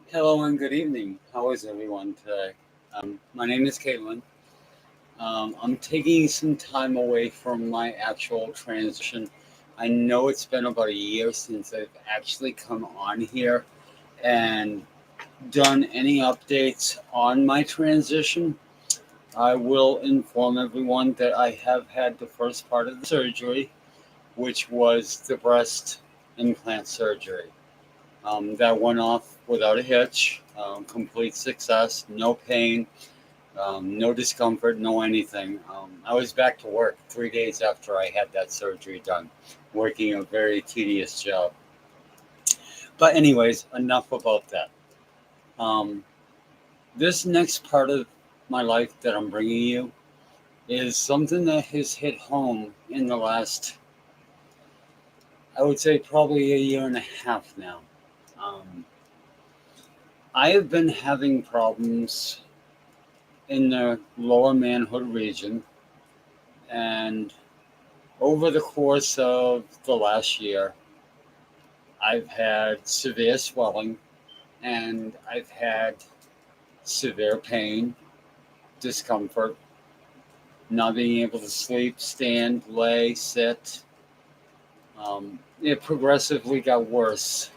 Hello and good evening. How is everyone today? My name is Katlynn. I'm taking some time away from my actual transition. I know it's been about a year since I've actually come on here and done any updates on my transition. I will inform everyone that I have had the first part of the surgery, which was the breast implant surgery. That went off without a hitch, complete success, no pain, no discomfort, no anything. I was back to work 3 days after I had that surgery done, working a very tedious job. But, anyways, enough about that. Um, this next part of my life that I'm bringing you is something that has hit home in the last, I would say, probably a year and a half now. Um, I have been having problems in the lower manhood region, and over the course of the last year, I've had severe swelling and I've had severe pain, discomfort, not being able to sleep, stand, lay, sit. It progressively got worse,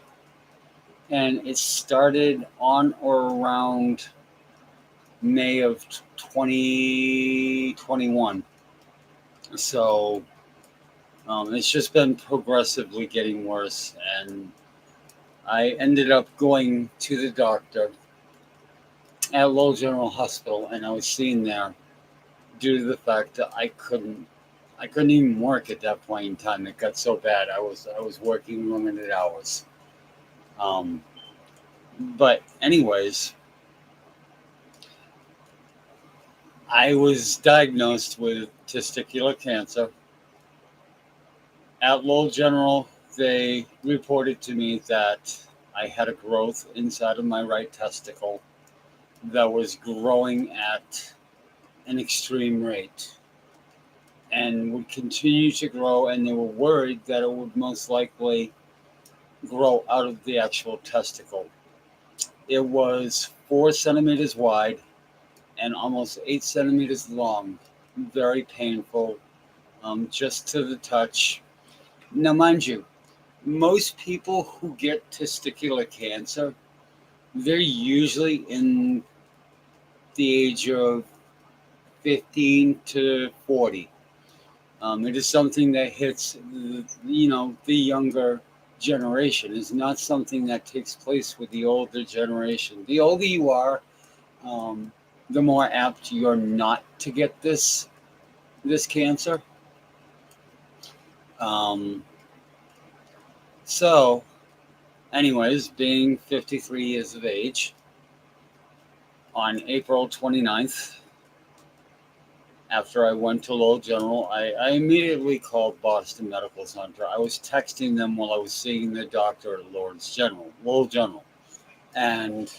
and it started on or around May of 2021. So it's just been progressively getting worse, and I ended up going to the doctor at Lowell General Hospital, and I was seen there due to the fact that I couldn't even work at that point in time. It got so bad. I was working limited hours. Um, but anyways, I was diagnosed with testicular cancer at Lowell General. They reported to me that I had a growth inside of my right testicle that was growing at an extreme rate and would continue to grow, and they were worried that it would most likely grow out of the actual testicle. It was 4 centimeters wide and almost 8 centimeters long, very painful, just to the touch. Now, mind you, most people who get testicular cancer, they're usually in the age of 15 to 40. It is something that hits, the younger generation. It's not something that takes place with the older generation. The older you are, um, the more apt you're not to get this cancer. Um, so, anyways, being 53 years of age, on April 29th, after I went to Lowell General, I immediately called Boston Medical Center. I was texting them while I was seeing the doctor at Lowell General, and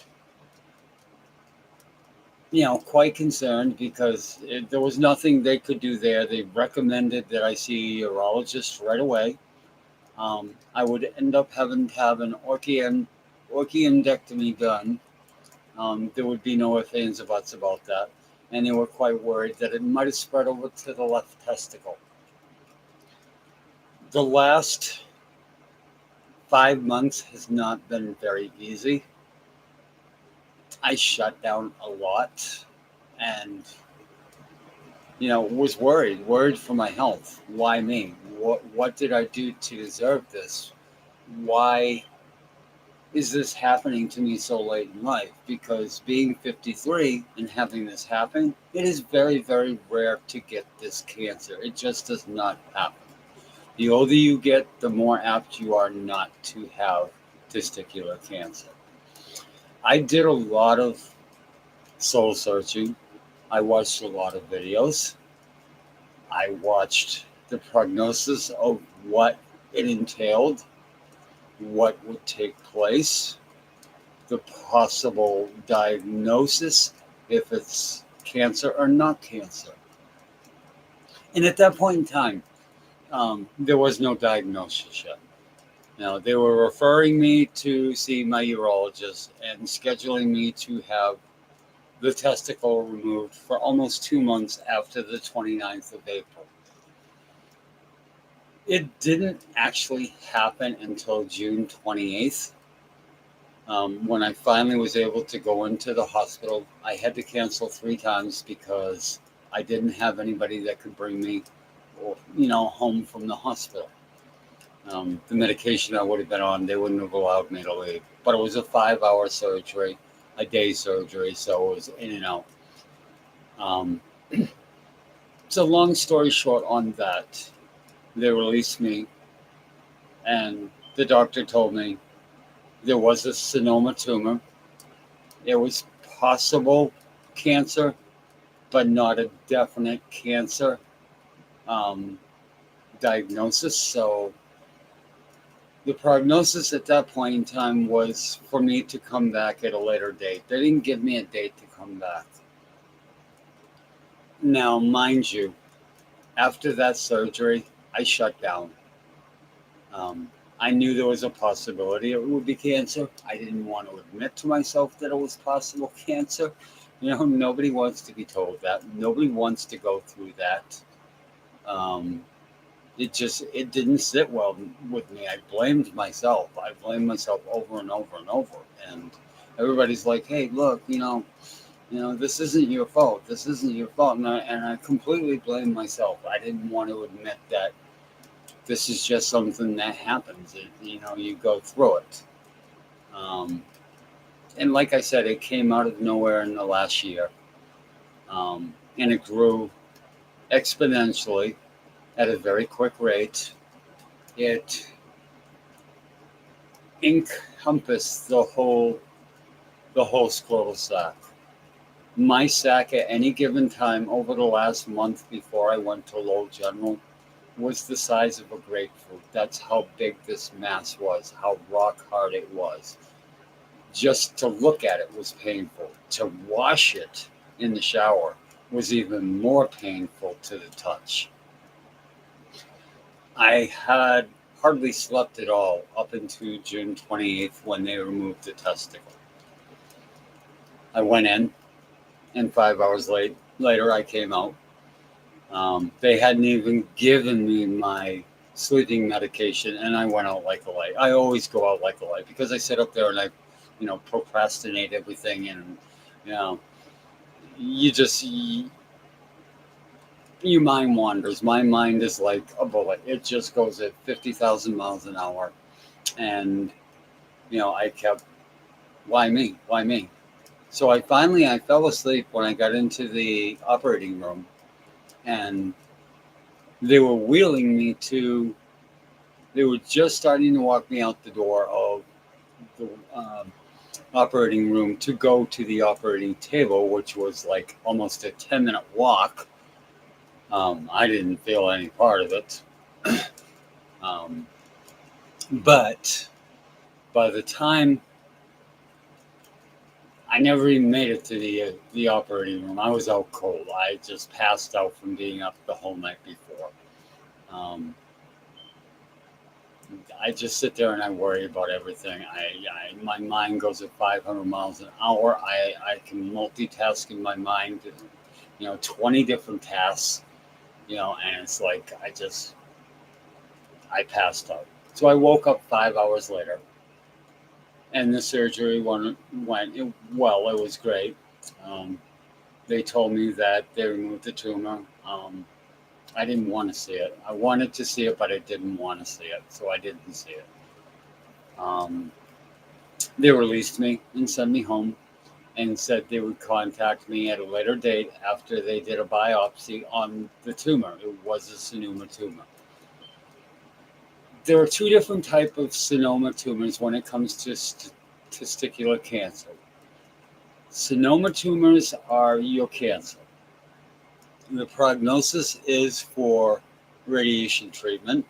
quite concerned because there was nothing they could do there. They recommended that I see a urologist right away. I would end up having to have an orchemdectomy done. There would be no ifs, ands, or buts about that. And they were quite worried that it might have spread over to the left testicle. The last 5 months has not been very easy. I shut down a lot and, was worried for my health. Why me? What did I do to deserve this? Why is this happening to me so late in life? Because being 53 and having this happen, it is very, very rare to get this cancer. It just does not happen. The older you get, the more apt you are not to have testicular cancer. I did a lot of soul searching. I watched a lot of videos. I watched the prognosis of what it entailed, what would take place, the possible diagnosis, if it's cancer or not cancer. And at that point in time, there was no diagnosis yet. They were referring me to see my urologist and scheduling me to have the testicle removed for almost 2 months after the 29th of April. It didn't actually happen until June 28th. When I finally was able to go into the hospital, I had to cancel 3 times because I didn't have anybody that could bring me, home from the hospital. The medication I would have been on, they wouldn't have allowed me to leave. But it was a 5-hour surgery, a day surgery, so it was in and out. So long story short on that, they released me, and the doctor told me there was a senoma tumor. It was possible cancer, but not a definite cancer diagnosis. So the prognosis at that point in time was for me to come back at a later date. They didn't give me a date to come back. Now, mind you, after that surgery, I shut down. I knew there was a possibility it would be cancer. I didn't want to admit to myself that it was possible cancer. Nobody wants to be told that. Nobody wants to go through that. It didn't sit well with me. I blamed myself. I blamed myself over and over and over. And everybody's like, hey, look, this isn't your fault. This isn't your fault. And I completely blame myself. I didn't want to admit that this is just something that happens. You go through it. And like I said, it came out of nowhere in the last year. And it grew exponentially at a very quick rate. It encompassed the whole scrotal sac. My sac at any given time over the last month before I went to low general was the size of a grapefruit. That's how big this mass was, how rock hard it was. Just to look at it was painful. To wash it in the shower was even more painful to the touch. I had hardly slept at all up until June 28th when they removed the testicle. I went in, and 5 hours later I came out. They hadn't even given me my sleeping medication, and I went out like a light. I always go out like a light because I sit up there and I, procrastinate everything, and your mind wanders. My mind is like a bullet. It just goes at 50,000 miles an hour, and I kept, why me? Why me? So I fell asleep when I got into the operating room, and they were wheeling me they were just starting to walk me out the door of the operating room to go to the operating table, which was like almost a 10-minute walk. I didn't feel any part of it. But by the time I never even made it to the operating room, I was out cold. I just passed out from being up the whole night before. I just sit there and I worry about everything. My mind goes at 500 miles an hour. I can multitask in my mind, 20 different tasks, and it's like I passed out. So I woke up 5 hours later, and the surgery went well. It was great. They told me that they removed the tumor. I didn't want to see it. I wanted to see it, but I didn't want to see it, so I didn't see it. They released me and sent me home and said they would contact me at a later date after they did a biopsy on the tumor. It was a senoma tumor. There are 2 different types of senoma tumors when it comes to testicular cancer. Senoma tumors are your cancer. The prognosis is for radiation treatment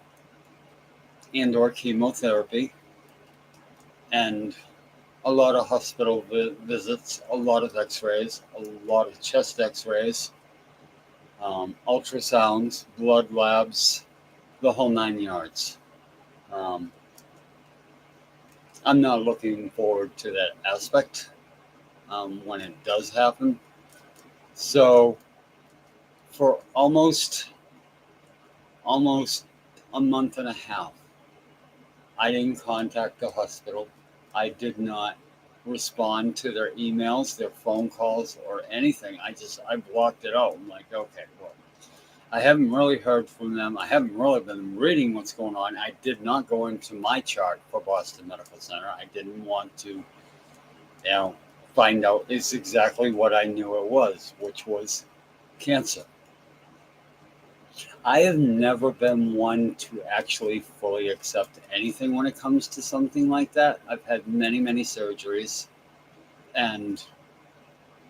and or chemotherapy, and a lot of hospital visits, a lot of x-rays, a lot of chest x-rays, ultrasounds, blood labs, the whole 9 yards. I'm not looking forward to that aspect when it does happen. So for almost a month and a half, I didn't contact the hospital. I did not respond to their emails, their phone calls, or anything. I blocked it out. I'm like, okay, well, I haven't really heard from them. I haven't really been reading what's going on. I did not go into my chart for Boston Medical Center. I didn't want to, find out is exactly what I knew it was, which was cancer. I have never been one to actually fully accept anything when it comes to something like that. I've had many, many surgeries, and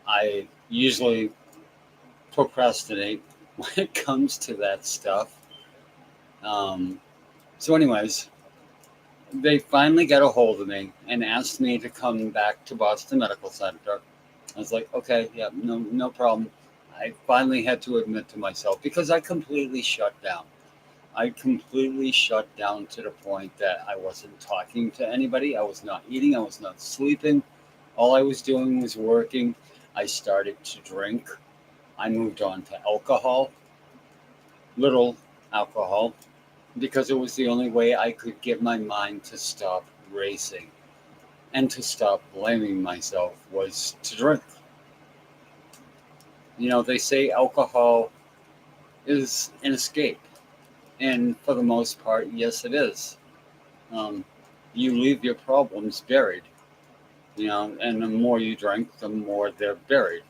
I usually procrastinate when it comes to that stuff. Um, anyways, they finally got a hold of me and asked me to come back to Boston Medical Center. I was like, okay, yeah, no problem. I finally had to admit to myself because I completely shut down. I completely shut down to the point that I wasn't talking to anybody. I was not eating. I was not sleeping. All I was doing was working. I started to drink. I moved on to alcohol, little alcohol, because it was the only way I could get my mind to stop racing and to stop blaming myself was to drink. They say alcohol is an escape. And for the most part, yes, it is. Um, you leave your problems buried, and the more you drink, the more they're buried.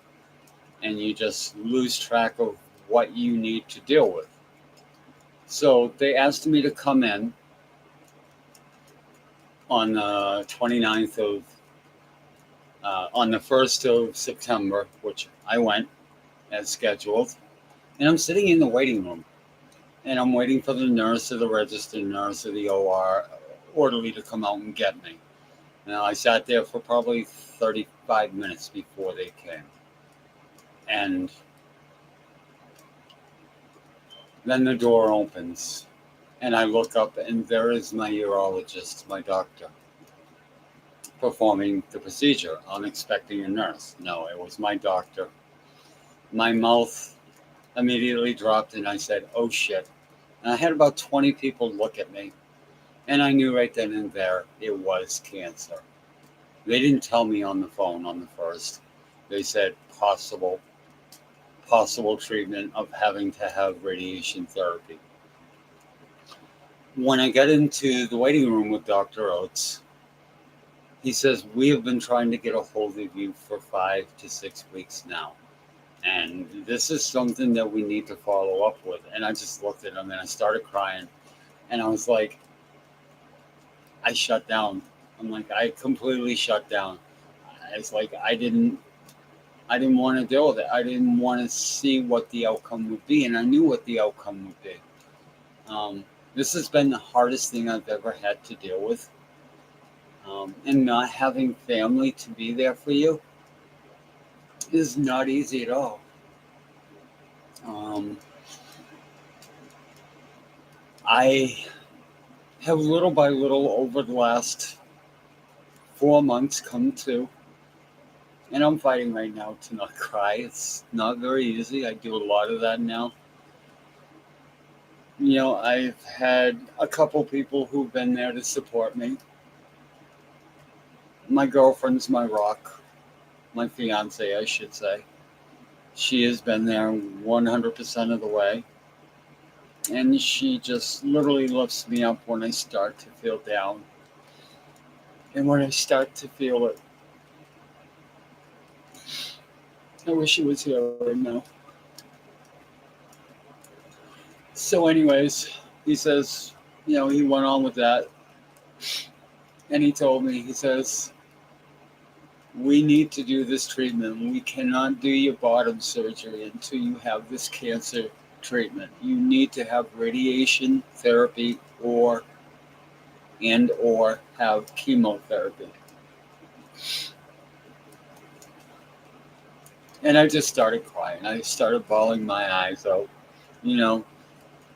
And you just lose track of what you need to deal with. So they asked me to come in on the 29th on the 1st of September, which I went as scheduled. And I'm sitting in the waiting room. And I'm waiting for the nurse or the registered nurse or the OR orderly to come out and get me. Now, I sat there for probably 35 minutes before they came. And then the door opens, and I look up, and there is my urologist, my doctor, performing the procedure. I'm expecting a nurse. No, it was my doctor. My mouth immediately dropped, and I said, oh shit. And I had about 20 people look at me, and I knew right then and there it was cancer. They didn't tell me on the phone on the first. They said possible treatment of having to have radiation therapy. When I got into the waiting room with Dr. Oates, he says, we have been trying to get a hold of you for 5 to 6 weeks now. And this is something that we need to follow up with. And I just looked at him and I started crying. And I was like, I shut down. I'm like, I completely shut down. It's like I didn't want to deal with it. I didn't want to see what the outcome would be, and I knew what the outcome would be. This has been the hardest thing I've ever had to deal with, and not having family to be there for you is not easy at all. I have little by little over the last 4 months come to, and I'm fighting right now to not cry. It's not very easy. I do a lot of that now. I've had a couple people who've been there to support me. My girlfriend's my rock, my fiance, I should say. She has been there 100% of the way. And she just literally lifts me up when I start to feel down. And when I start to feel it, I wish she was here right now. So, anyways, he says, he went on with that. And he told me, he says, we need to do this treatment. We cannot do your bottom surgery until you have this cancer treatment. You need to have radiation therapy or have chemotherapy. And I just started crying. I started bawling my eyes out.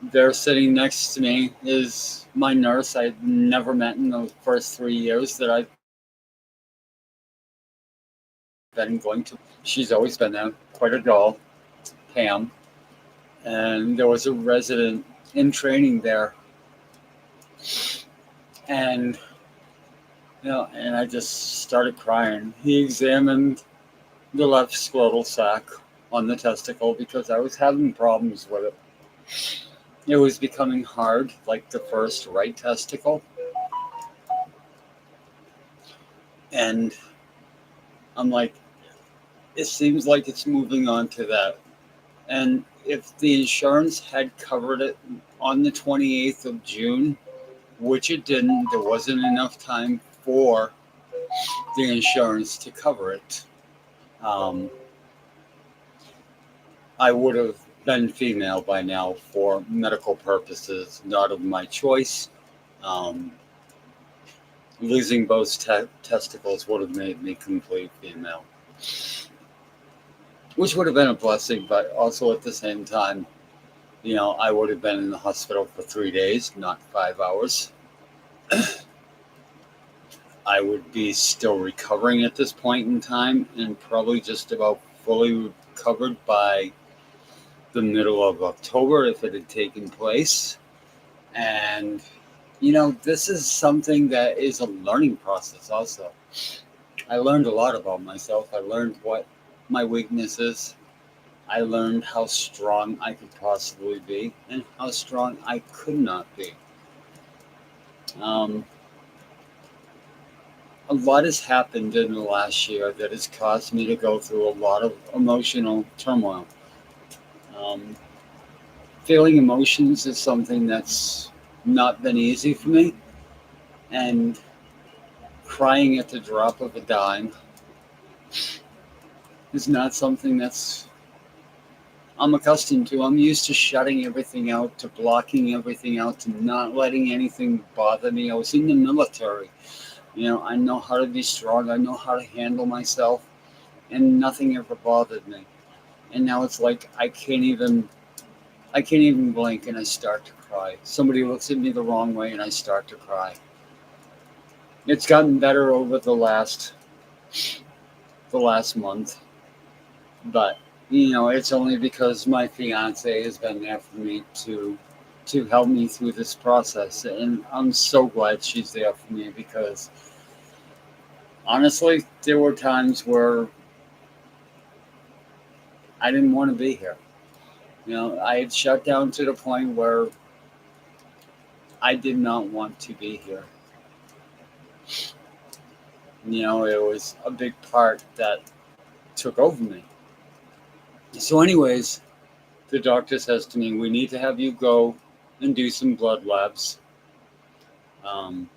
There sitting next to me is my nurse I'd never met in the first 3 years that I've been going to. She's always been there, quite a doll, Pam. And there was a resident in training there. And, and I just started crying. He examined the left scrotal sac on the testicle because I was having problems with it. It was becoming hard, like the first right testicle. And I'm like, it seems like it's moving on to that. And if the insurance had covered it on the 28th of June, which it didn't, there wasn't enough time for the insurance to cover it. I would have been female by now for medical purposes, not of my choice. Um, Losing both testicles would have made me complete female, which would have been a blessing, but also at the same time, I would have been in the hospital for 3 days, not 5 hours. I would be still recovering at this point in time and probably just about fully recovered by the middle of October if it had taken place. And, this is something that is a learning process also. I learned a lot about myself. I learned what my weakness is. I learned how strong I could possibly be and how strong I could not be. A lot has happened in the last year that has caused me to go through a lot of emotional turmoil. Um, Feeling emotions is something that's not been easy for me, and crying at the drop of a dime is not something that's I'm accustomed to. I'm used to shutting everything out, to blocking everything out, to not letting anything bother me. I was in the military. I know how to be strong. I know how to handle myself, and nothing ever bothered me. And now it's like I can't even blink and I start to cry. Somebody looks at me the wrong way and I start to cry. It's gotten better over the last month, but it's only because my fiance has been there for me to help me through this process, and I'm so glad she's there for me because honestly, there were times where I didn't want to be here. I had shut down to the point where I did not want to be here. It was a big part that took over me. So, anyways, the doctor says to me, "We need to have you go and do some blood labs." Um,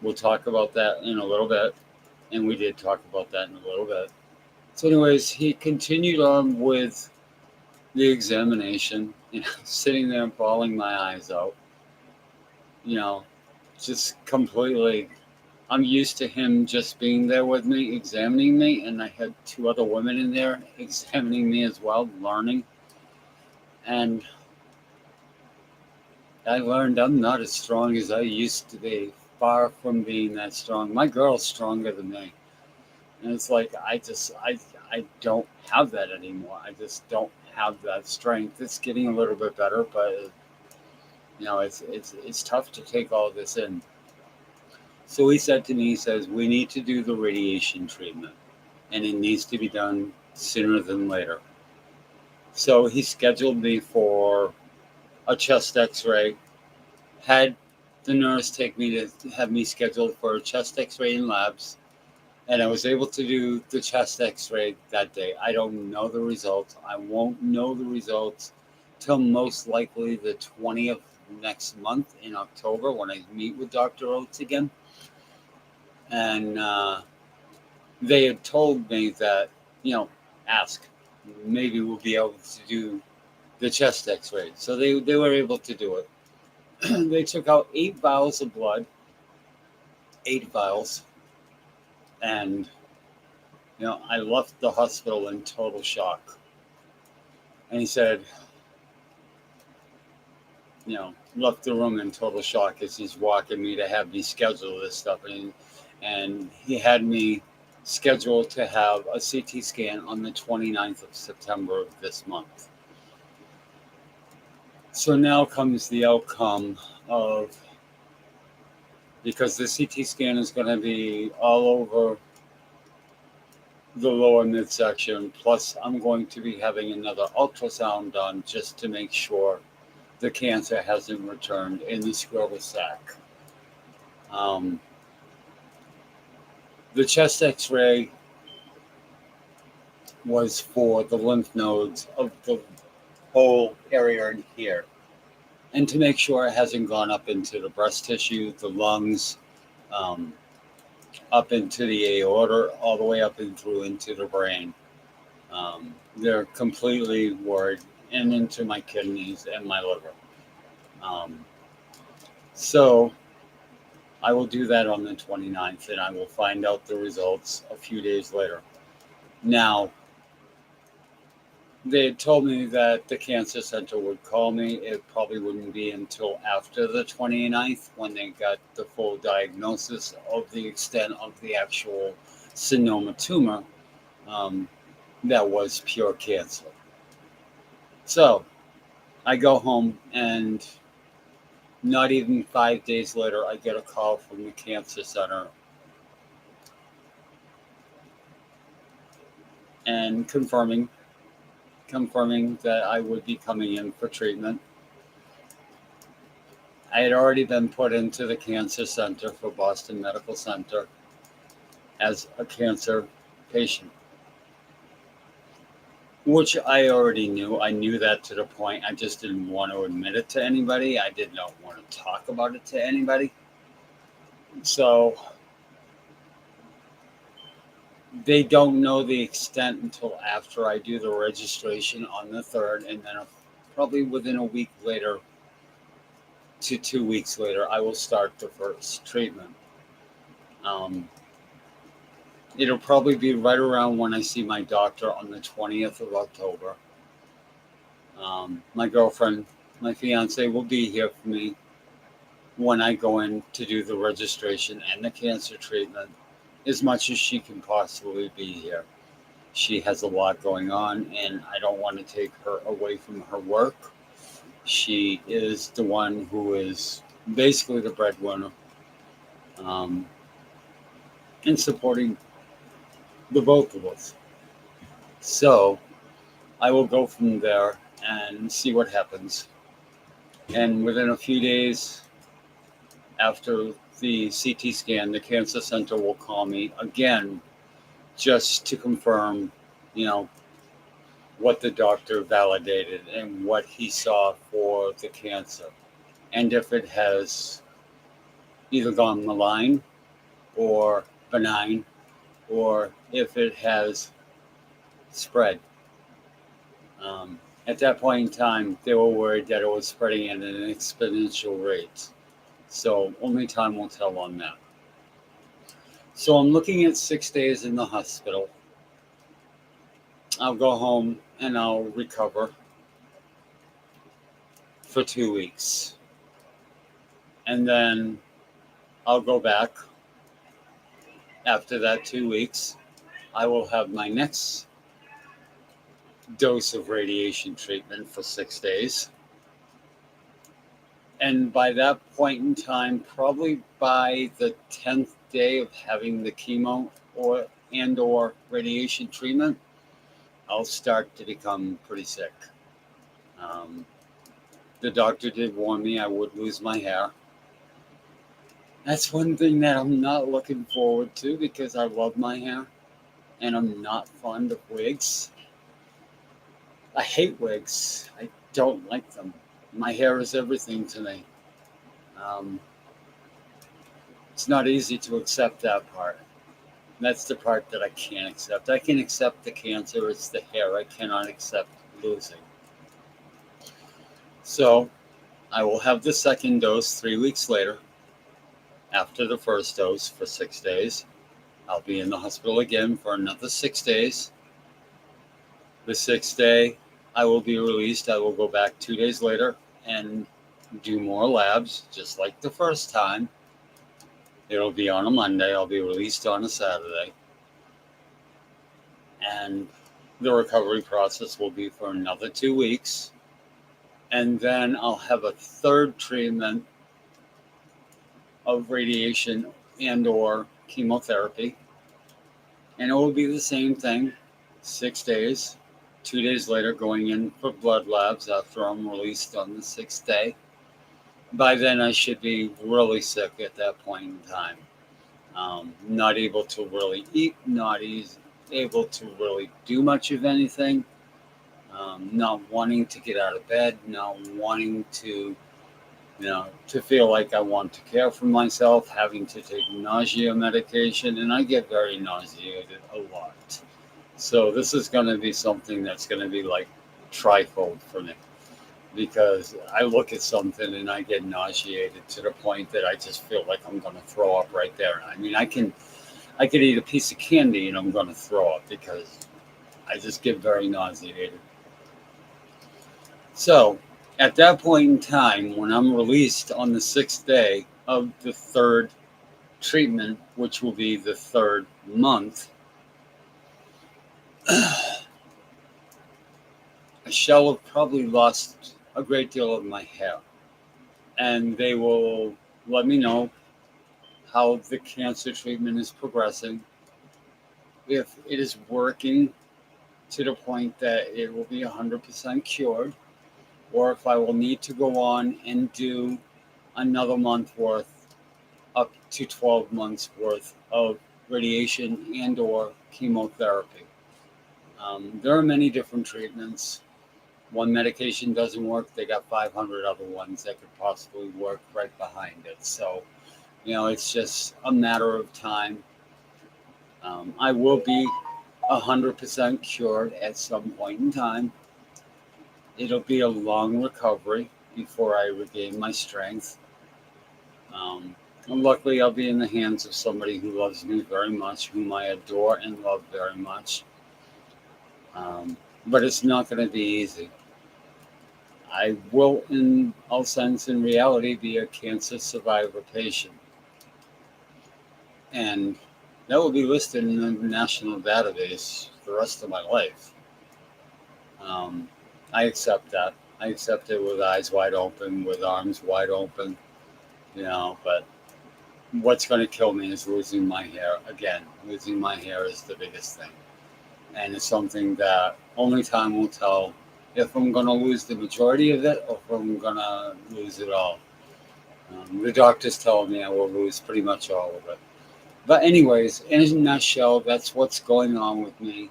we'll talk about that in a little bit. And we did talk about that in a little bit. So, anyways, he continued on with the examination, sitting there and bawling my eyes out, you know, just completely. I'm used to him just being there with me, examining me, and I had two other women in there examining me as well, learning. And I learned I'm not as strong as I used to be, far from being that strong. My girl's stronger than me. And it's like, I don't have that anymore. I just don't have that strength. It's getting a little bit better, but it's tough to take all this in. So he said to me, he says, we need to do the radiation treatment, and it needs to be done sooner than later. So he scheduled me for a chest x-ray, had the nurse take me to have me scheduled for a chest x-ray in labs, and I was able to do the chest x-ray that day. I don't know the results. I won't know the results till most likely the 20th next month in October when I meet with Dr. Oates again. And they had told me that, ask, maybe we'll be able to do the chest x-ray. So they were able to do it. They took out 8 vials of blood, 8 vials. And, I left the hospital in total shock. And he said, left the room in total shock as he's walking me to have me schedule this stuff. And he had me scheduled to have a CT scan on the 29th of September of this month. So now comes the outcome of, because the CT scan is going to be all over the lower midsection, plus I'm going to be having another ultrasound done just to make sure the cancer hasn't returned in the scrotal sac. The chest x-ray was for the lymph nodes of the whole area in here, and to make sure it hasn't gone up into the breast tissue, the lungs, up into the aorta, all the way up and through into the brain. They're completely worried, and into my kidneys and my liver. So I will do that on the 29th, and I will find out the results a few days later. Now, they had told me that the cancer center would call me. It probably wouldn't be until after the 29th when they got the full diagnosis of the extent of the actual senoma tumor that was pure cancer. So I go home, and not even 5 days later, I get a call from the cancer center and confirming that I would be coming in for treatment. I had already been put into the cancer center for Boston Medical Center as a cancer patient, which I already knew. I knew that to the point I just didn't want to admit it to anybody. I did not want to talk about it to anybody. So they don't know the extent until after I do the registration on the 3rd, and then probably within a week later to 2 weeks later, I will start the first treatment. It'll probably be right around when I see my doctor on the 20th of October. My girlfriend, my fiance, will be here for me when I go in to do the registration and the cancer treatment, as much as she can possibly be here. She has a lot going on, and I don't want to take her away from her work. She is the one who is basically the breadwinner, in supporting the both of us. So I will go from there and see what happens. And within a few days after the CT scan, the cancer center will call me again just to confirm, what the doctor validated and what he saw for the cancer. And if it has either gone malign or benign, or if it has spread. At that point in time, they were worried that it was spreading at an exponential rate. So only time will tell on that. So I'm looking at 6 days in the hospital. I'll go home and I'll recover for 2 weeks. And then I'll go back. After that 2 weeks, I will have my next dose of radiation treatment for 6 days. And by that point in time, probably by the 10th day of having the chemo or radiation treatment, I'll start to become pretty sick. The doctor did warn me I would lose my hair. That's one thing that I'm not looking forward to, because I love my hair and I'm not fond of wigs. I hate wigs. I don't like them. My hair is everything to me. It's not easy to accept that part. That's the part that I can't accept. I can accept the cancer, it's the hair. I cannot accept losing. So I will have the second dose 3 weeks later. After the first dose for 6 days, I'll be in the hospital again for another 6 days. The 6th day, I will be released. I will go back 2 days later and do more labs, just like the first time. It'll be on a Monday. I'll be released on a Saturday. And the recovery process will be for another 2 weeks. And then I'll have a third treatment of radiation and or chemotherapy. And it will be the same thing, 6 days. 2 days later, going in for blood labs after I'm released on the 6th day. By then, I should be really sick at that point in time. Not able to really eat, not able to really do much of anything. Not wanting to get out of bed, not wanting to, to feel like I want to care for myself, having to take nausea medication, and I get very nauseated a lot. So this is going to be something that's going to be like trifold for me, because I look at something and I get nauseated to the point that I just feel like I'm going to throw up right there. I mean, I could eat a piece of candy and I'm going to throw up because I just get very nauseated. So at that point in time, when I'm released on the 6th day of the third treatment, which will be the third month, I shall have probably lost a great deal of my hair. And they will let me know how the cancer treatment is progressing, if it is working to the point that it will be 100% cured, or if I will need to go on and do another month worth, up to 12 months worth of radiation and or chemotherapy. There are many different treatments. One medication doesn't work, they got 500 other ones that could possibly work right behind it. So, it's just a matter of time. I will be 100% cured at some point in time. It'll be a long recovery before I regain my strength. And luckily, I'll be in the hands of somebody who loves me very much, whom I adore and love very much. But it's not going to be easy. I will, in all sense and reality, be a cancer survivor patient. And that will be listed in the national database for the rest of my life. I accept that. I accept it with eyes wide open, with arms wide open, but what's going to kill me is losing my hair. Again, losing my hair is the biggest thing. And it's something that only time will tell if I'm going to lose the majority of it or if I'm going to lose it all. The doctors tell me I will lose pretty much all of it. But anyways, in a nutshell, that's what's going on with me.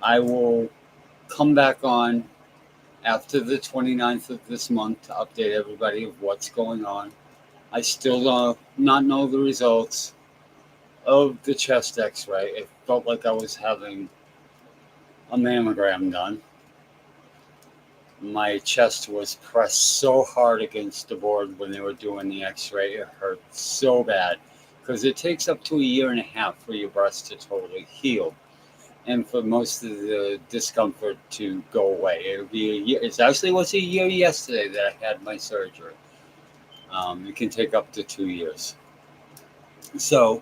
I will come back on after the 29th of this month to update everybody of what's going on. I still do not know the results of the chest x-ray. It felt like I was having a mammogram done. My chest was pressed so hard against the board when they were doing the x-ray. It hurt so bad because it takes up to a year and a half for your breast to totally heal and for most of the discomfort to go away. It'll be a year. It actually was a year yesterday that I had my surgery. It can take up to 2 years. So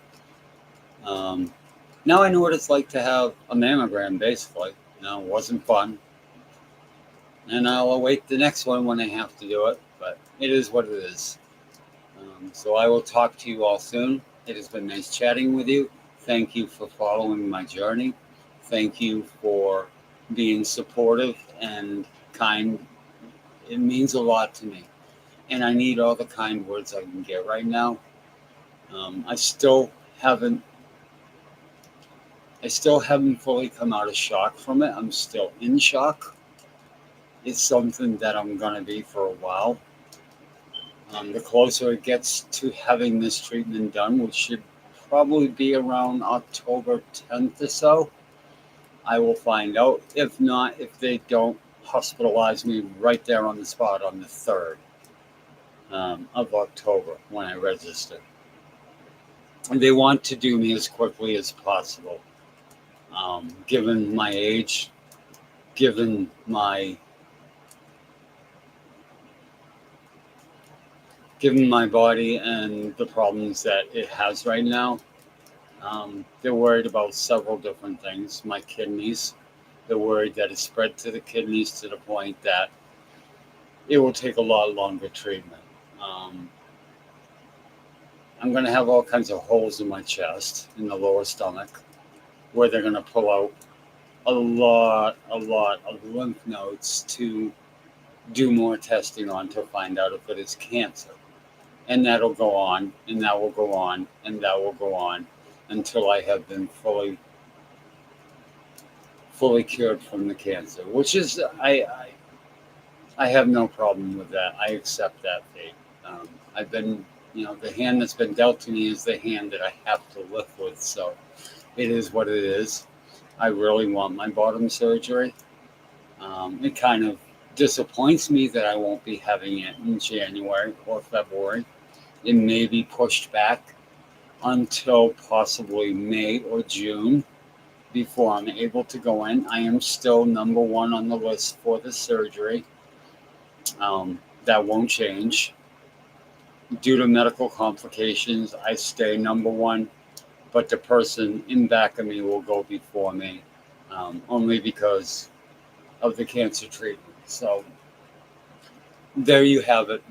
now I know what it's like to have a mammogram, basically. It wasn't fun. And I'll await the next one when I have to do it, but it is what it is. So I will talk to you all soon. It has been nice chatting with you. Thank you for following my journey. Thank you for being supportive and kind. It means a lot to me. And I need all the kind words I can get right now. I still haven't fully come out of shock from it. I'm still in shock. It's something that I'm going to be for a while. The closer it gets to having this treatment done, which should probably be around October 10th or so, I will find out. If not, if they don't hospitalize me right there on the spot on the 3rd of October when I register. And they want to do me as quickly as possible. Given my age, given my given my body and the problems that it has right now, they're worried about several different things. My kidneys, they're worried that it's spread to the kidneys to the point that it will take a lot longer treatment. Um, I'm going to have all kinds of holes in my chest, in the lower stomach, where they're going to pull out a lot of lymph nodes to do more testing on to find out if it is cancer. And that'll go on, and that will go on, and that will go on until I have been fully cured from the cancer, which is I have no problem with that. I accept that fate. I've been, the hand that's been dealt to me is the hand that I have to live with. So it is what it is. I really want my bottom surgery. It kind of disappoints me that I won't be having it in January or February. It may be pushed back until possibly May or June before I'm able to go in. I am still number one on the list for the surgery. That won't change. Due to medical complications, I stay number one, but the person in back of me will go before me, only because of the cancer treatment. So there you have it.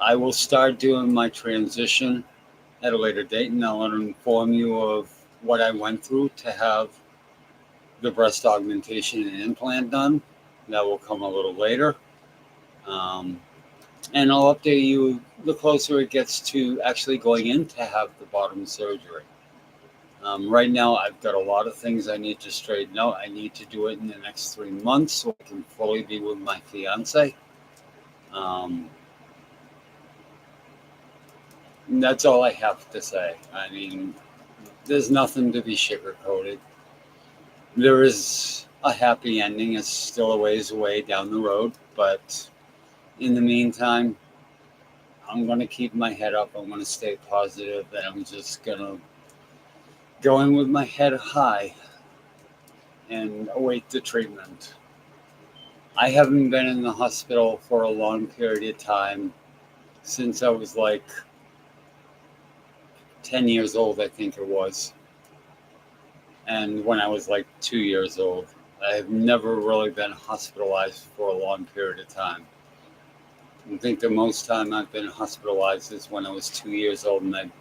I will start doing my transition at a later date, and I'll inform you of what I went through to have the breast augmentation and implant done. That will come a little later. And I'll update you the closer it gets to actually going in to have the bottom surgery. Right now, I've got a lot of things I need to straighten out. I need to do it in the next 3 months so I can fully be with my fiance. And that's all I have to say. I mean, there's nothing to be sugarcoated. There is a happy ending. It's still a ways away down the road, but in the meantime, I'm going to keep my head up. I'm going to stay positive, and I'm just going to go in with my head high and await the treatment. I haven't been in the hospital for a long period of time since I was like 10 years old, I think it was. And when I was like 2 years old, I have never really been hospitalized for a long period of time. I think the most time I've been hospitalized is when I was 2 years old and I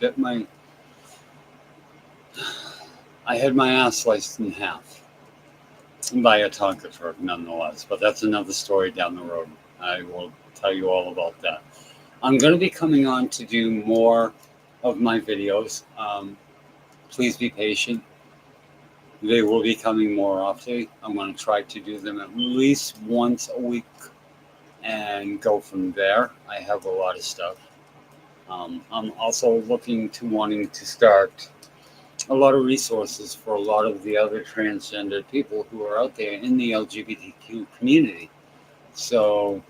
had my ass sliced in half by a Tonka truck nonetheless, but that's another story down the road. I will tell you all about that. I'm going to be coming on to do more of my videos. Please be patient. They will be coming more often. I'm going to try to do them at least once a week and go from there. I have a lot of stuff. I'm also looking to wanting to start a lot of resources for a lot of the other transgender people who are out there in the LGBTQ community. So,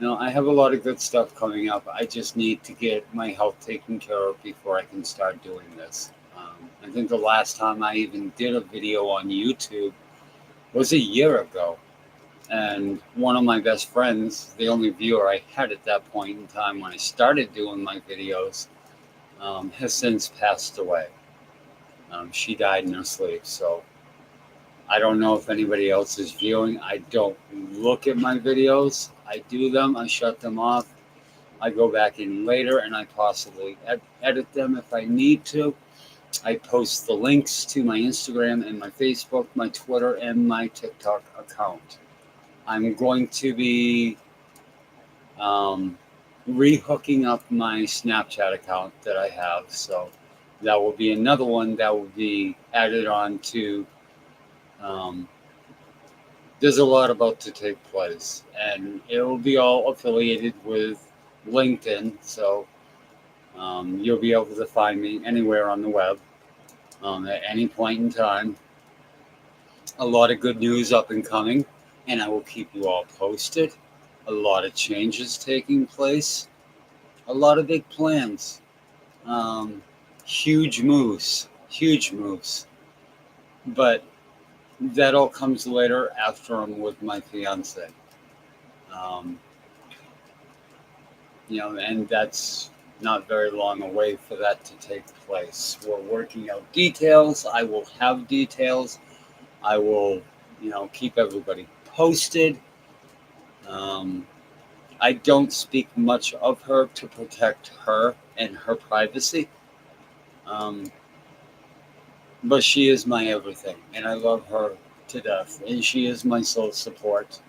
I have a lot of good stuff coming up. I just need to get my health taken care of before I can start doing this. I think the last time I even did a video on YouTube was a year ago. And one of my best friends, the only viewer I had at that point in time when I started doing my videos, has since passed away. She died in her sleep. So I don't know if anybody else is viewing. I don't look at my videos. I do them. I shut them off. I go back in later and I possibly edit them if I need to. I post the links to my Instagram and my Facebook, my Twitter, and my TikTok account. I'm going to be rehooking up my Snapchat account that I have. So that will be another one that will be added on to. There's a lot about to take place, and it will be all affiliated with LinkedIn. So you'll be able to find me anywhere on the web at any point in time. A lot of good news up and coming, and I will keep you all posted. A lot of changes taking place. A lot of big plans. Huge moves. But that all comes later after I'm with my fiance. And that's not very long away for that to take place. We're working out details. I will have details. I will, keep everybody posted. Um, I don't speak much of her to protect her and her privacy. Um, but she is my everything, and I love her to death. And she is my sole support,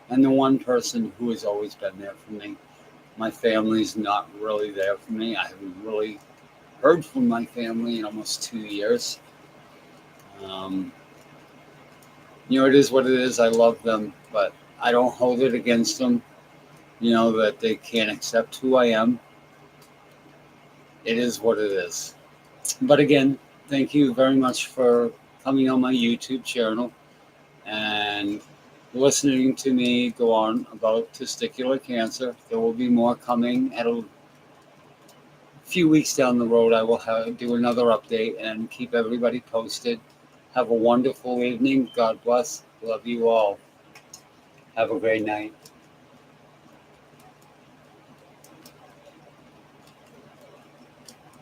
and the one person who has always been there for me. My family's not really there for me. I haven't really heard from my family in almost 2 years. Um, it is what it is. I love them, but I don't hold it against them. That they can't accept who I am. It is what it is. But again, thank you very much for coming on my YouTube channel and listening to me go on about testicular cancer. There will be more coming at a few weeks down the road. I will do another update and keep everybody posted. Have a wonderful evening. God bless. Love you all. Have a great night.